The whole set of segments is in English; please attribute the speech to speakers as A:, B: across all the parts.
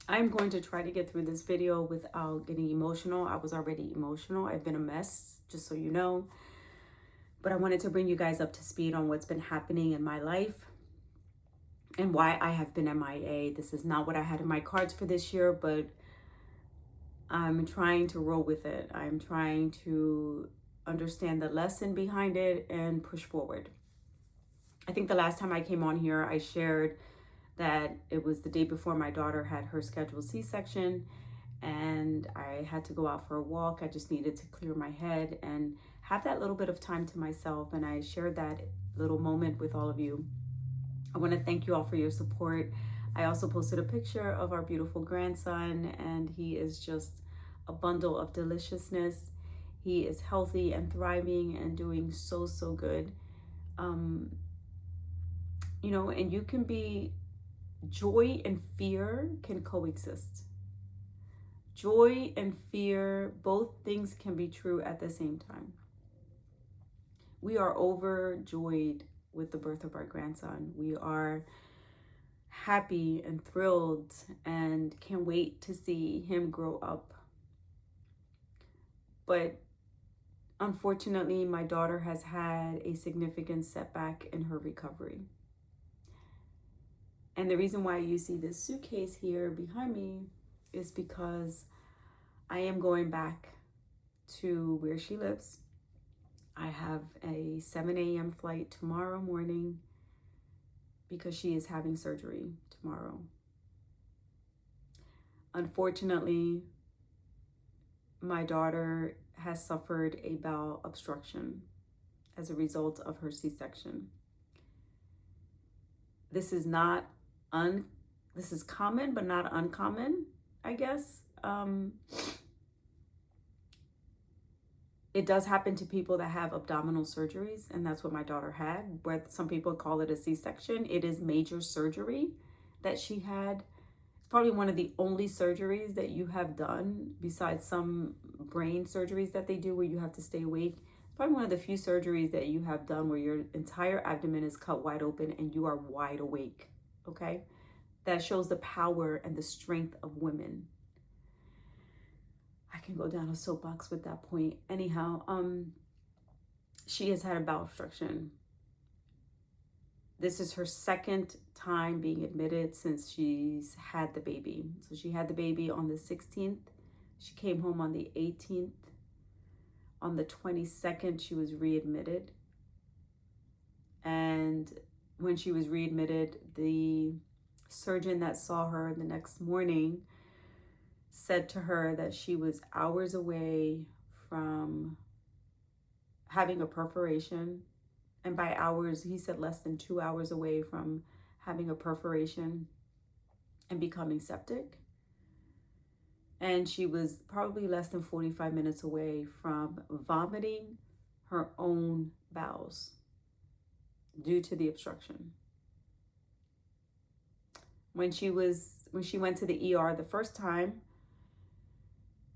A: I'm going to try to get through this video without getting emotional. I was already emotional. I've been a mess, just so you know. But I wanted to bring you guys up to speed on what's been happening in my life and why I have been MIA. This is not what I had in my cards for this year, but I'm trying to roll with it. I'm trying to understand the lesson behind it and push forward. I think the last time I came on here, I shared that it was the day before my daughter had her scheduled C-section and I had to go out for a walk. I just needed to clear my head and have that little bit of time to myself. And I shared that little moment with all of you. I want to thank you all for your support. I also posted a picture of our beautiful grandson, and he is just a bundle of deliciousness. He is healthy and thriving and doing so good. And you can be, joy and fear can coexist. Joy and fear, both things can be true at the same time. We are overjoyed with the birth of our grandson. We are happy and thrilled and can't wait to see him grow up. But unfortunately, my daughter has had a significant setback in her recovery. And the reason why you see this suitcase here behind me is because I am going back to where she lives. I have a 7 a.m. flight tomorrow morning because she is having surgery tomorrow. Unfortunately, my daughter has suffered a bowel obstruction as a result of her C-section. This is common, but not uncommon, I guess. It does happen to people that have abdominal surgeries, and that's what my daughter had, where some people call it a C-section. It is major surgery that she had. It's probably one of the only surgeries that you have done, besides some brain surgeries that they do where you have to stay awake. It's probably one of the few surgeries that you have done where your entire abdomen is cut wide open and you are wide awake, okay? That shows the power and the strength of women. I can go down a soapbox with that point. Anyhow, she has had a bowel obstruction. This is her second time being admitted since she's had the baby. So she had the baby on the 16th. She came home on the 18th. On the 22nd, she was readmitted. And when she was readmitted, the surgeon that saw her the next morning said to her that she was hours away from having a perforation. And by hours, he said less than 2 hours away from having a perforation and becoming septic. And she was probably less than 45 minutes away from vomiting her own bowels due to the obstruction. When she went to the ER the first time,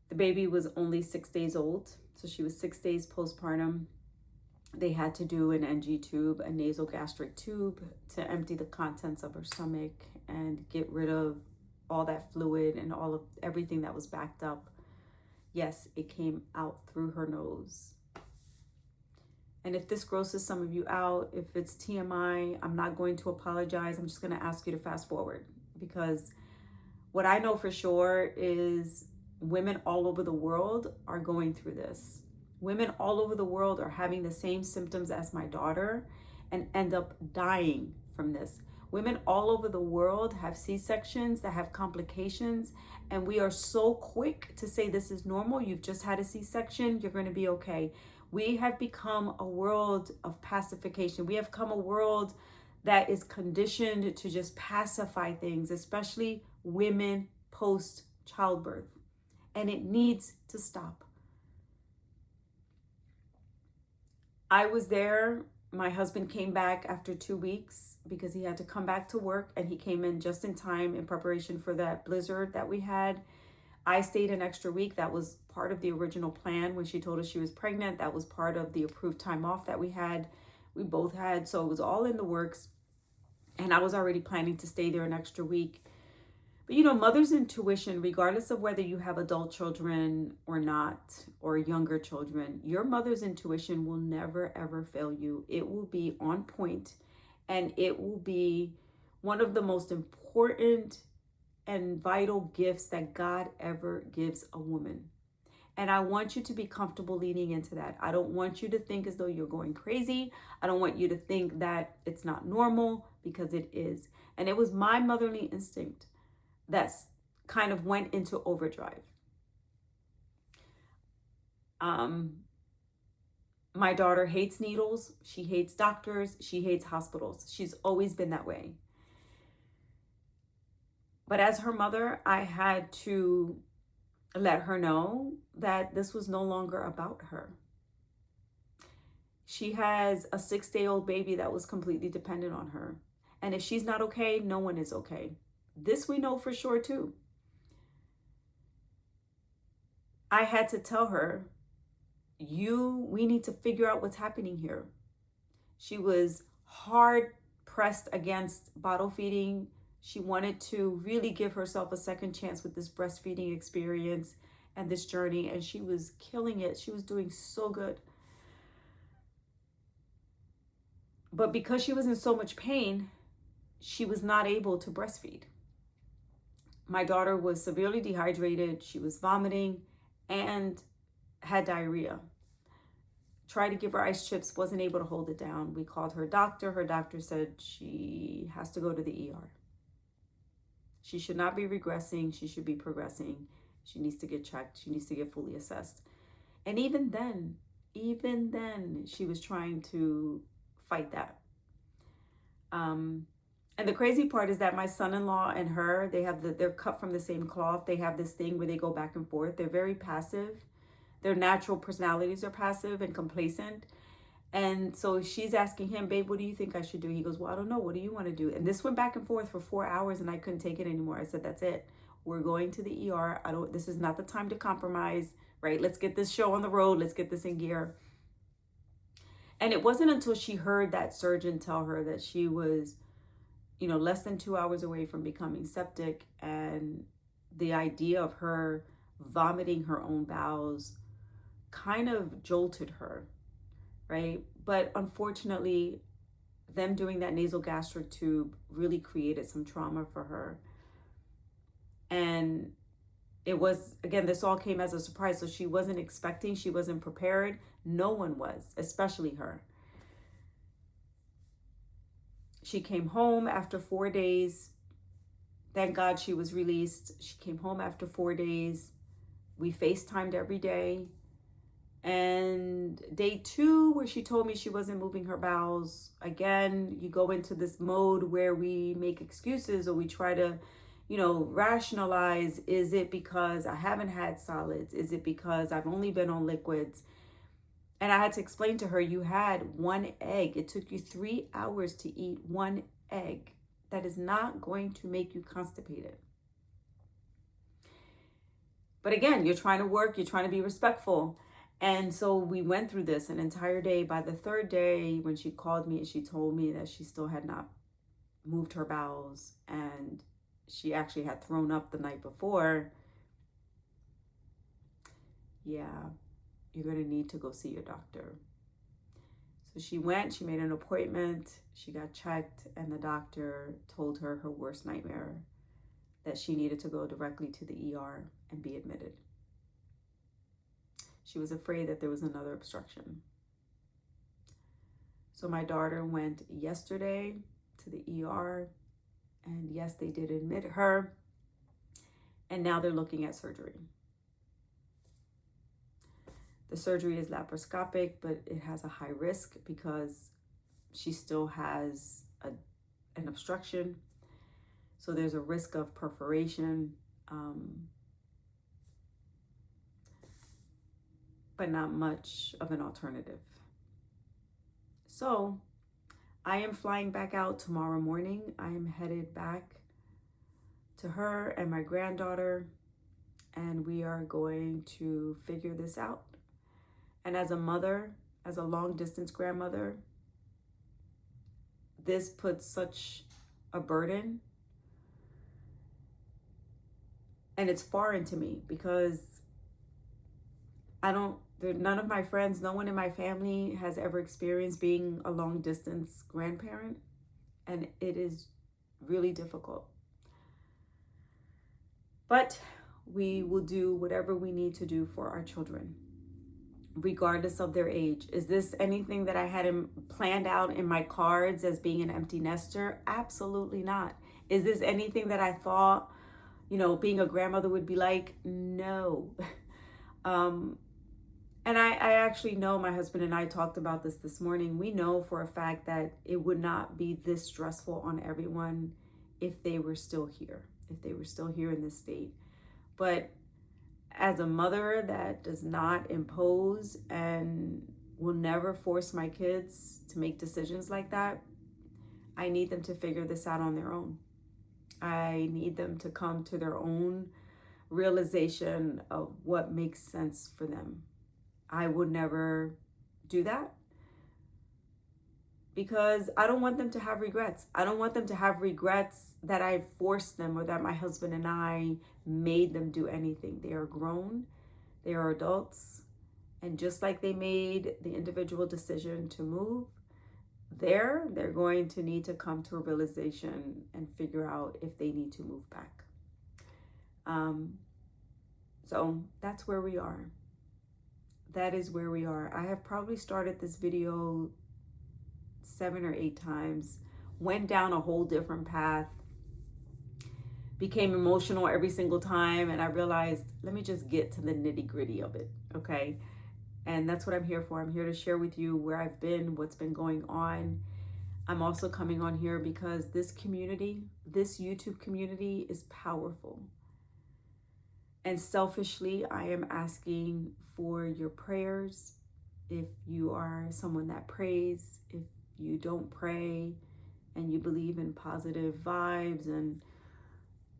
A: the baby was only 6 days old. So she was 6 days postpartum. They had to do an NG tube, a nasogastric tube, to empty the contents of her stomach and get rid of all that fluid and everything that was backed up. Yes, it came out through her nose. And if this grosses some of you out, if it's TMI, I'm not going to apologize. I'm just going to ask you to fast forward, because what I know for sure is women all over the world are going through this. Women all over the world are having the same symptoms as my daughter and end up dying from this. Women all over the world have C-sections that have complications, and we are so quick to say this is normal. You've just had a C-section, you're going to be okay. We have become a world of pacification. We have become a world that is conditioned to just pacify things, especially women post childbirth. And it needs to stop. I was there. My husband came back after 2 weeks because he had to come back to work, and he came in just in time in preparation for that blizzard that we had. I stayed an extra week. That was part of the original plan when she told us she was pregnant. That was part of the approved time off that we both had. So it was all in the works. And I was already planning to stay there an extra week. But you know, mother's intuition, regardless of whether you have adult children or not, or younger children, your mother's intuition will never ever fail you. It will be on point, and it will be one of the most important and vital gifts that God ever gives a woman. And I want you to be comfortable leaning into that. I don't want you to think as though you're going crazy. I don't want you to think that it's not normal, because it is. And it was my motherly instinct that kind of went into overdrive. My daughter hates needles. She hates doctors. She hates hospitals. She's always been that way. But as her mother, I had to let her know that this was no longer about her. She has a 6-day-old baby that was completely dependent on her. And if she's not okay, no one is okay. This we know for sure too. I had to tell her, we need to figure out what's happening here. She was hard pressed against bottle feeding. She wanted to really give herself a second chance with this breastfeeding experience and this journey, and she was killing it. She was doing so good. But because she was in so much pain, she was not able to breastfeed. My daughter was severely dehydrated. She was vomiting and had diarrhea. Tried to give her ice chips, wasn't able to hold it down. We called her doctor. Her doctor said she has to go to the ER. She should not be regressing. She should be progressing. She needs to get checked. She needs to get fully assessed. And even then, she was trying to fight that. And the crazy part is that my son-in-law and her, they're cut from the same cloth. They have this thing where they go back and forth. They're very passive. Their natural personalities are passive and complacent. And so she's asking him, babe, what do you think I should do? He goes, well, I don't know. What do you want to do? And this went back and forth for 4 hours, and I couldn't take it anymore. I said, that's it. We're going to the ER. This is not the time to compromise, right? Let's get this show on the road. Let's get this in gear. And it wasn't until she heard that surgeon tell her that she was, less than 2 hours away from becoming septic, and the idea of her vomiting her own bowels kind of jolted her, right? But unfortunately, them doing that nasal gastric tube really created some trauma for her. And it was, again, this all came as a surprise. So she wasn't expecting, she wasn't prepared. No one was, especially her. She came home after 4 days. Thank God she was released. She came home after 4 days. We FaceTimed every day. And day 2, where she told me she wasn't moving her bowels, again, you go into this mode where we make excuses, or we try to, rationalize. Is it because I haven't had solids? Is it because I've only been on liquids? And I had to explain to her, you had 1 egg. It took you 3 hours to eat 1 egg. That is not going to make you constipated. But again, you're trying to work, you're trying to be respectful. And so we went through this an entire day. By the 3rd day, when she called me and she told me that she still had not moved her bowels, and she actually had thrown up the night before, yeah, you're going to need to go see your doctor. So she went, she made an appointment, she got checked, and the doctor told her her worst nightmare, that she needed to go directly to the ER and be admitted. She was afraid that there was another obstruction. So my daughter went yesterday to the ER, and yes, they did admit her, and now they're looking at surgery. The surgery is laparoscopic, but it has a high risk because she still has an obstruction. So there's a risk of perforation, but not much of an alternative. So I am flying back out tomorrow morning. I am headed back to her and my granddaughter, and we are going to figure this out. And as a mother, as a long distance grandmother, this puts such a burden And it's foreign to me because none of my friends, no one in my family has ever experienced being a long distance grandparent. And it is really difficult. But we will do whatever we need to do for our children, regardless of their age. Is this anything that I had planned out in my cards as being an empty nester? Absolutely not. Is this anything that I thought, being a grandmother would be like? No. And I actually know, my husband and I talked about this morning. We know for a fact that it would not be this stressful on everyone if they were still here, in this state. But as a mother that does not impose and will never force my kids to make decisions like that, I need them to figure this out on their own. I need them to come to their own realization of what makes sense for them. I would never do that because I don't want them to have regrets. I don't want them to have regrets that I forced them or that my husband and I made them do anything. They are grown, they are adults, and just like they made the individual decision to move, they're going to need to come to a realization and figure out if they need to move back. So that's where we are. That is where we are. I have probably started this video 7 or 8 times, went down a whole different path, became emotional every single time, and I realized, let me just get to the nitty-gritty of it, okay? And that's what I'm here for. I'm here to share with you where I've been, what's been going on. I'm also coming on here because this community, this YouTube community, is powerful. And selfishly, I am asking for your prayers. If you are someone that prays, if you don't pray and you believe in positive vibes and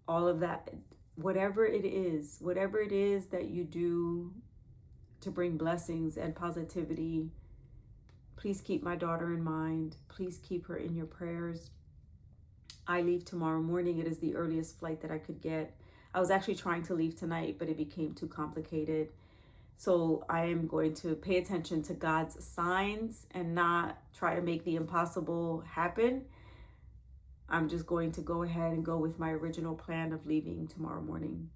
A: all of that, whatever it is that you do to bring blessings and positivity, please keep my daughter in mind. Please keep her in your prayers. I leave tomorrow morning. It is the earliest flight that I could get. I was actually trying to leave tonight, but it became too complicated. So I am going to pay attention to God's signs and not try to make the impossible happen. I'm just going to go ahead and go with my original plan of leaving tomorrow morning.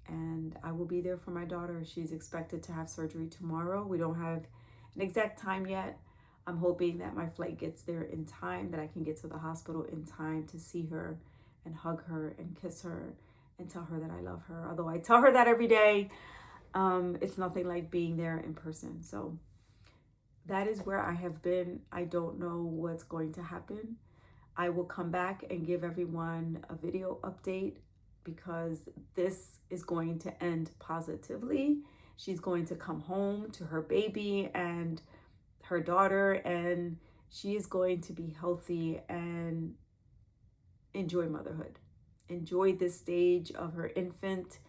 A: And I will be there for my daughter. She's expected to have surgery tomorrow. We don't have an exact time yet. I'm hoping that my flight gets there in time, that I can get to the hospital in time to see her and hug her and kiss her and tell her that I love her. Although I tell her that every day, it's nothing like being there in person. So that is where I have been. I don't know what's going to happen. I will come back and give everyone a video update because this is going to end positively. She's going to come home to her baby and her daughter, and she is going to be healthy and enjoy motherhood. Enjoy this stage of her infant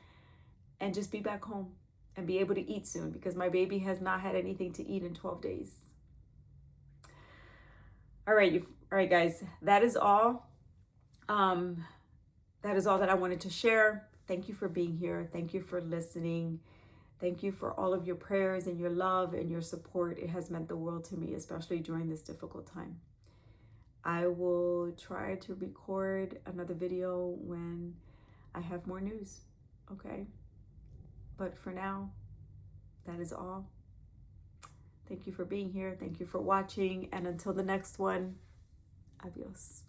A: and just be back home and be able to eat soon because my baby has not had anything to eat in 12 days. All right, guys, that is all. That is all that I wanted to share. Thank you for being here. Thank you for listening. Thank you for all of your prayers and your love and your support. It has meant the world to me, especially during this difficult time. I will try to record another video when I have more news, okay? But for now, that is all. Thank you for being here. Thank you for watching. And until the next one, adios.